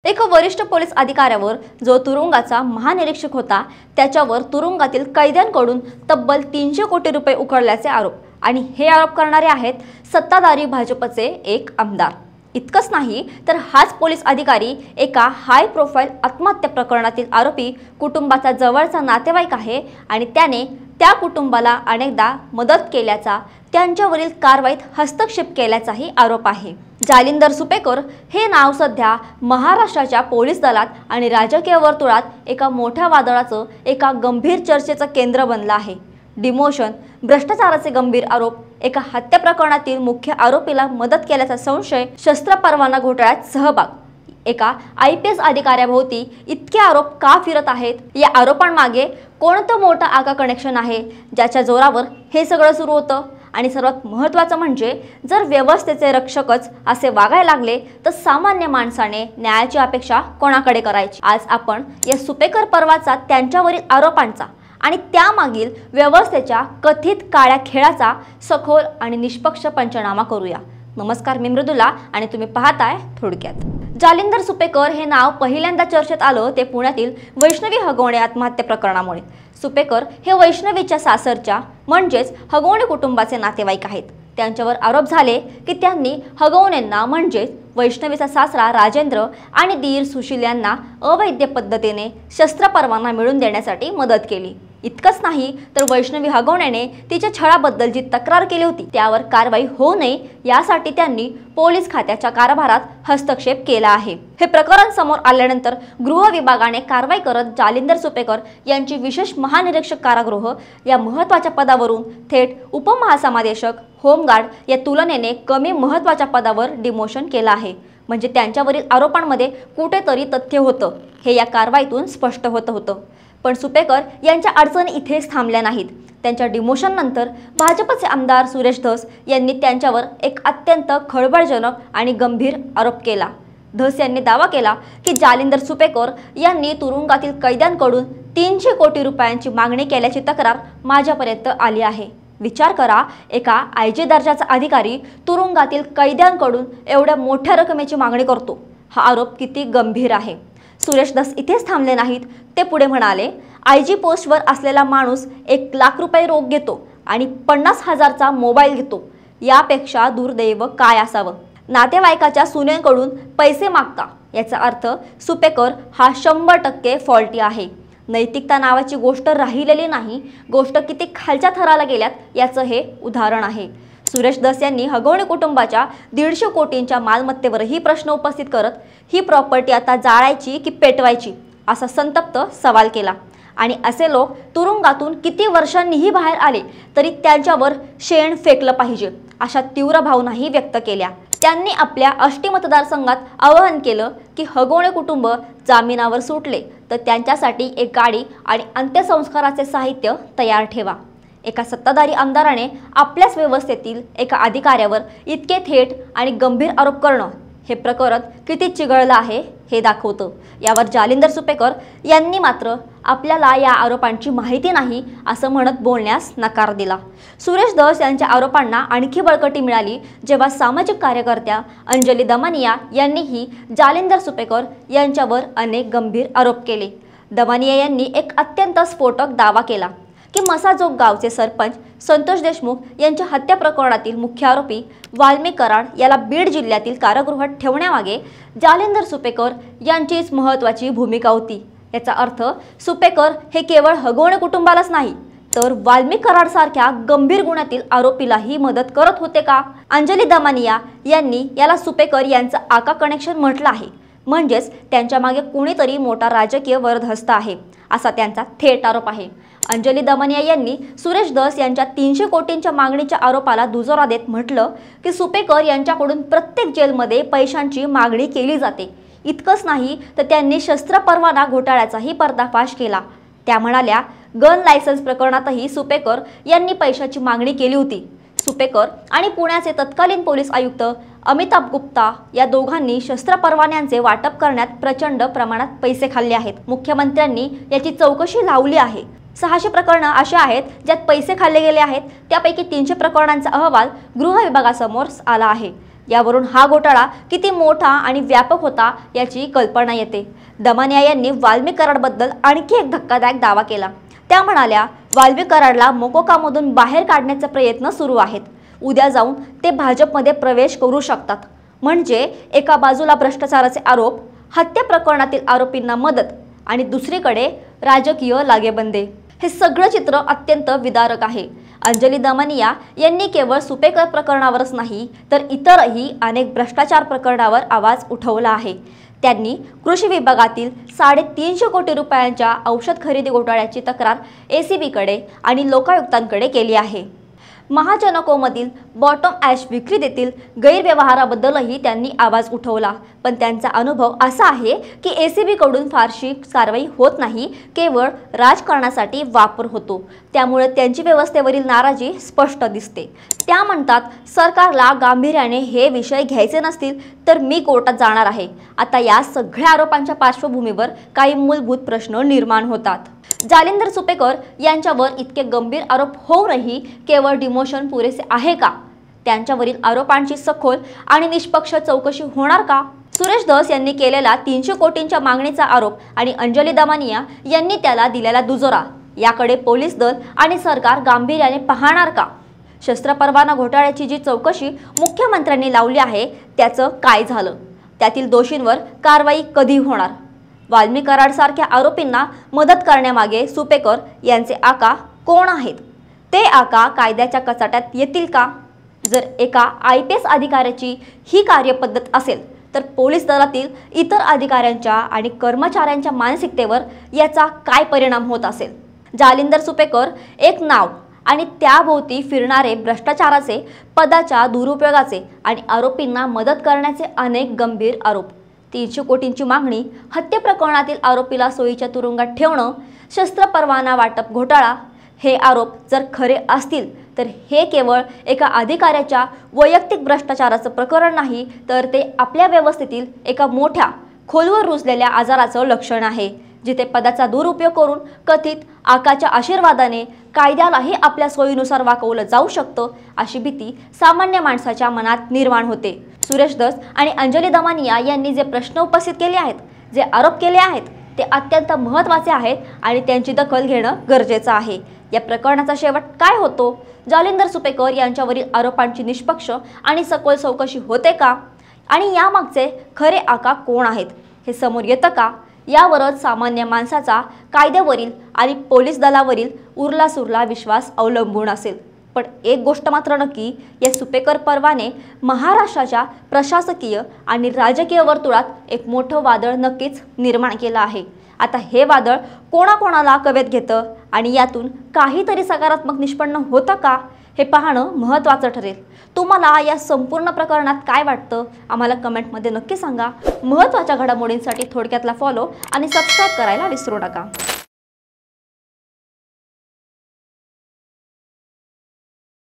एक वरिष्ठ पोलीस अधिकाऱ्यावर जो तुरुंगाचा महानिरीक्षक होता त्याच्यावर तुरुंगातील कैद्यांकडून तब्बल 300 कोटी रुपये उकळल्याचे आरोप आणि हे आरोप करणारे आहेत सत्ताधारी भाजपचे एक आमदार। इतकंच नाही तर हाच पोलीस अधिकारी एका हाय प्रोफाइल आत्महत्या प्रकरणातील आरोपी कुटुंबाचा जवळचा नातेवाईक आहे आणि त्याने त्या कुटुंबाला अनेकदा मदत केल्याचा, त्यांच्यावरील कारवाईत हस्तक्षेप केल्याचाही आरोप आहे। जालिंदर सुपेकर हे नाव सध्या महाराष्ट्राच्या पोलीस दलात आणि राजकीय वर्तुळात एका मोठ्या वादळाचं, एका गंभीर चर्चेचं केंद्र बनलं आहे। डिमोशन, भ्रष्टाचाराचे गंभीर आरोप, एका हत्या प्रकरणातील मुख्य आरोपीला मदत केल्याचा संशय, शस्त्र परवाना घोटाळ्यात सहभाग, एका IPS अधिकाऱ्याभोवती इतके आरोप का फिरत आहेत? या आरोपांमागे कोणतं मोठं आका कनेक्शन आहे ज्याच्या जोरावर हे सगळं सुरू होतं? आणि सर्वात महत्त्वाचं म्हणजे जर व्यवस्थेचे रक्षकच असे वागायला लागले तर सामान्य माणसाने न्यायाची अपेक्षा कोणाकडे करायची? आज आपण या सुपेकर पर्वाचा, त्यांच्यावरील आरोपांचा आणि त्यामागील व्यवस्थेच्या कथित काळ्या खेळाचा सखोल आणि निष्पक्ष पंचनामा करूया। नमस्कार, मी मृदुला आणि तुम्ही पाहताय थोडक्यात। जालिंदर सुपेकर हे नाव पहिल्यांदा चर्चेत आलं ते पुण्यातील वैष्णवी हगवणे आत्महत्या प्रकरणामुळे। सुपेकर हे वैष्णवीच्या सासरच्या म्हणजेच हगवणे कुटुंबाचे नातेवाईक आहेत। त्यांच्यावर आरोप झाले की त्यांनी हगवणेंना म्हणजेच वैष्णवीचा सासरा राजेंद्र आणि दीर सुशील यांना अवैध पद्धतीने शस्त्र परवाना मिळवून देण्यासाठी मदत केली। इतकंच नाही तर वैष्णवी हगवणेने तिच्या छळाबद्दल जी तक्रार केली होती त्यावर कारवाई होऊ नये यासाठी त्यांनी पोलीस खात्याच्या कारभारात हस्तक्षेप केला आहे। हे प्रकरण समोर आल्यानंतर गृह विभागाने कारवाई करत जालिंदर सुपेकर यांची विशेष महानिरीक्षक कारागृह या महत्त्वाच्या पदावरून थेट उपमहासमादेशक होमगार्ड या तुलनेने कमी महत्त्वाच्या पदावर डिमोशन केलं आहे। म्हणजे त्यांच्यावरील आरोपांमध्ये कुठेतरी तथ्य होतं हे या कारवाईतून स्पष्ट होतं। पण सुपेकर यांच्या अडचणी इथेच थांबल्या नाहीत। त्यांच्या डिमोशन नंतर भाजपचे आमदार सुरेश धस यांनी त्यांच्यावर एक अत्यंत खळबळजनक आणि गंभीर आरोप केला। धस यांनी दावा केला की जालिंदर सुपेकर यांनी तुरुंगातील कैद्यांकडून 300 कोटी रुपयांची मागणी केल्याची तक्रार माझ्यापर्यंत आली आहे। विचार करा, एका IG दर्जाचा अधिकारी तुरुंगातील कैद्यांकडून एवढ्या मोठ्या रकमेची मागणी करतो। हा आरोप किती गंभीर आहे? सुरेश धस इथेच थांबले नाहीत, ते पुढे म्हणाले, IG पोस्टवर असलेला माणूस 1 लाख रुपये रोख घेतो आणि 50,000चा मोबाईल घेतो, यापेक्षा दुर्दैव काय असावं? नातेवाईकाच्या सुनेकडून पैसे मागता, याचा अर्थ सुपेकर हा 100% फॉल्टी आहे। नैतिकता नावाची गोष्ट राहिलेली नाही, गोष्ट किती खालच्या थराला गेल्यात याचं हे उदाहरण आहे। सुरेश धस यांनी हगवणे कुटुंबाच्या 150 कोटींच्या मालमत्तेवरही प्रश्न उपस्थित करत ही प्रॉपर्टी आता जाळायची की पेटवायची असा संतप्त सवाल केला। आणि असे लोक तुरुंगातून किती वर्षांनीही बाहेर आले तरी त्यांच्यावर शेण फेकलं पाहिजे अशा तीव्र भावनाही व्यक्त केल्या। त्यांनी आपल्या आष्टी मतदारसंघात आवाहन केलं की हगवणे कुटुंब जामिनावर सुटले तर त्यांच्यासाठी एक गाडी आणि अंत्यसंस्काराचे साहित्य तयार ठेवा। एका सत्ताधारी आमदाराने आपल्याच व्यवस्थेतील एका अधिकाऱ्यावर इतके थेट आणि गंभीर आरोप करणं हे प्रकरण किती चिघळलं आहे हे दाखवतं। यावर जालिंदर सुपेकर यांनी मात्र आपल्याला या आरोपांची माहिती नाही असं म्हणत बोलण्यास नकार दिला। सुरेश धस यांच्या आरोपांना आणखी बळकटी मिळाली जेव्हा सामाजिक कार्यकर्त्या अंजली दमानिया यांनीही जालिंदर सुपेकर यांच्यावर अनेक गंभीर आरोप केले। दमानिया यांनी एक अत्यंत स्फोटक दावा केला की मसाजोग गावचे सरपंच संतोष देशमुख यांच्या हत्या प्रकरणातील मुख्य आरोपी वाल्मिक कराड याला बीड जिल्ह्यातील कारागृहात ठेवण्यामागे जालिंदर सुपेकर यांचीच महत्त्वाची भूमिका होती। याचा अर्थ सुपेकर हे केवळ हगवणे कुटुंबालाच नाही तर वाल्मिक कराड सारख्या गंभीर गुन्ह्यातील आरोपीलाही मदत करत होते का? अंजली दमानिया यांनी याला सुपेकर यांचं आका कनेक्शन म्हटलं आहे, म्हणजेच त्यांच्या मागे कोणीतरी मोठा राजकीय वरदहस्त आहे असा त्यांचा थेट आरोप आहे। अंजली दमानिया यांनी सुरेश धस यांच्या 300 कोटींच्या मागणीच्या आरोपाला दुजोरा देत म्हटलं की सुपेकर यांच्याकडून प्रत्येक जेलमध्ये पैशांची मागणी केली जाते। इतकंच नाही तर त्यांनी शस्त्र परवाना घोटाळ्याचाही पर्दाफाश केला। त्या म्हणाल्या, गन लायसन्स प्रकरणातही सुपेकर यांनी पैशाची मागणी केली होती। सुपेकर आणि पुण्याचे तत्कालीन पोलीस आयुक्त अमिताभ गुप्ता या दोघांनी शस्त्र परवान्यांचे वाटप करण्यात प्रचंड प्रमाणात पैसे खाल्ले आहेत। मुख्यमंत्र्यांनी याची चौकशी लावली आहे। 600 प्रकरणं अशी आहेत ज्यात पैसे खाल्ले गेले आहेत, त्यापैकी 300 प्रकरणांचा अहवाल गृह विभागासमोर आला आहे। यावरून हा घोटाळा किती मोठा आणि व्यापक होता याची कल्पना येते। दमानिया यांनी वाल्मी कराडबद्दल आणखी एक धक्कादायक दावा केला। त्या म्हणाल्या, वाल्मी कराडला मोकोकामधून बाहेर काढण्याचे प्रयत्न सुरू आहेत। उद्या जाऊन ते भाजपमध्ये प्रवेश करू शकतात। म्हणजे एका बाजूला भ्रष्टाचाराचे आरोप, हत्या प्रकरणातील आरोपींना मदत आणि दुसरीकडे राजकीय लागेबंदे। हे सगळं चित्र अत्यंत विदारक आहे। अंजली दमानिया यांनी केवळ सुपेकर प्रकरणावरच नाही तर इतरही अनेक भ्रष्टाचार प्रकरणावर आवाज उठवला आहे। त्यांनी कृषी विभागातील 350 कोटी रुपयांच्या औषध खरेदी घोटाळ्याची तक्रार एसीबीकडे आणि लोकायुक्तांकडे केली आहे। महाजनकोमधील बॉटम ॲश विक्री देतील गैरव्यवहाराबद्दलही त्यांनी आवाज उठवला। पण त्यांचा अनुभव असा आहे की एसीबीकडून फारशी कारवाई होत नाही, केवळ राजकारणासाठी वापर होतो। त्यामुळे त्यांची व्यवस्थेवरील नाराजी स्पष्ट दिसते। त्या म्हणतात, सरकारला गांभीर्याने हे विषय घ्यायचे नसतील तर मी कोर्टात जाणार आहे। आता या सगळ्या आरोपांच्या पार्श्वभूमीवर काही मूलभूत प्रश्न निर्माण होतात। जालिंदर सुपेकर यांच्यावर इतके गंभीर आरोप होऊनही केवळ डिमोशन पुरेसे आहे का? त्यांच्यावरील आरोपांची सखोल आणि निष्पक्ष चौकशी होणार का? सुरेश धस यांनी केलेला 300 कोटींच्या मागणीचा आरोप आणि अंजली दमानिया यांनी त्याला दिलेला दुजोरा याकडे पोलीस दल आणि सरकार गांभीर्याने पाहणार का? शस्त्र परवाना घोटाळ्याची जी चौकशी मुख्यमंत्र्यांनी लावली आहे त्याचं काय झालं? त्यातील दोषींवर कारवाई कधी होणार? वाल्मी कराडसारख्या आरोपींना मदत करण्यामागे सुपेकर यांचे आका कोण आहेत? ते आका कायद्याच्या कचाट्यात येतील का? जर एका IPS अधिकाऱ्याची ही कार्यपद्धत असेल तर पोलीस दलातील इतर अधिकाऱ्यांच्या आणि कर्मचाऱ्यांच्या मानसिकतेवर याचा काय परिणाम होत असेल? जालिंदर सुपेकर एक नाव आणि त्याभोवती फिरणारे भ्रष्टाचाराचे, पदाच्या दुरुपयोगाचे आणि आरोपींना मदत करण्याचे अनेक गंभीर आरोप। 300 कोटींची मागणी, हत्या प्रकरणातील आरोपीला सोयीच्या तुरुंगात ठेवणं, शस्त्र परवाना वाटप घोटाळा, हे आरोप जर खरे असतील तर हे केवळ एका अधिकाऱ्याच्या वैयक्तिक भ्रष्टाचाराचं प्रकरण नाही, तर ते आपल्या व्यवस्थेतील एका मोठ्या खोलवर रुजलेल्या आजाराचं लक्षण आहे, जिथे पदाचा दुरुपयोग करून कथित आकाच्या आशीर्वादाने कायद्यालाही आपल्या सोयीनुसार वाकवलं जाऊ शकतं, अशी भीती सामान्य माणसाच्या मनात निर्माण होते। सुरेश धस आणि अंजली दमानिया यांनी जे प्रश्न उपस्थित केले आहेत, जे आरोप केले आहेत, ते अत्यंत महत्त्वाचे आहेत आणि त्यांची दखल घेणं गरजेचं आहे। या प्रकरणाचा शेवट काय होतो? जालिंदर सुपेकर यांच्यावरील आरोपांची निष्पक्ष आणि सखोल चौकशी होते का? आणि यामागचे खरे आका कोण आहेत हे समोर येतं का? यावरच सामान्य माणसाचा कायद्यावरील आणि पोलीस दलावरील उरलासुरला विश्वास अवलंबून असेल। पण एक गोष्ट मात्र नक्की, या सुपेकर पर्वाने महाराष्ट्राच्या प्रशासकीय आणि राजकीय वर्तुळात एक मोठं वादळ नक्कीच निर्माण केलं आहे। आता हे वादळ कोणाकोणाला कवेत घेतं आणि यातून काहीतरी सकारात्मक निष्पन्न होतं का हे पाहणं महत्त्वाचं ठरेल। तुम्हाला या संपूर्ण प्रकरणात काय वाटतं? आम्हाला कमेंटमध्ये नक्की सांगा। महत्त्वाच्या घडामोडींसाठी थोडक्यातला फॉलो आणि सबस्क्राईब करायला विसरू नका।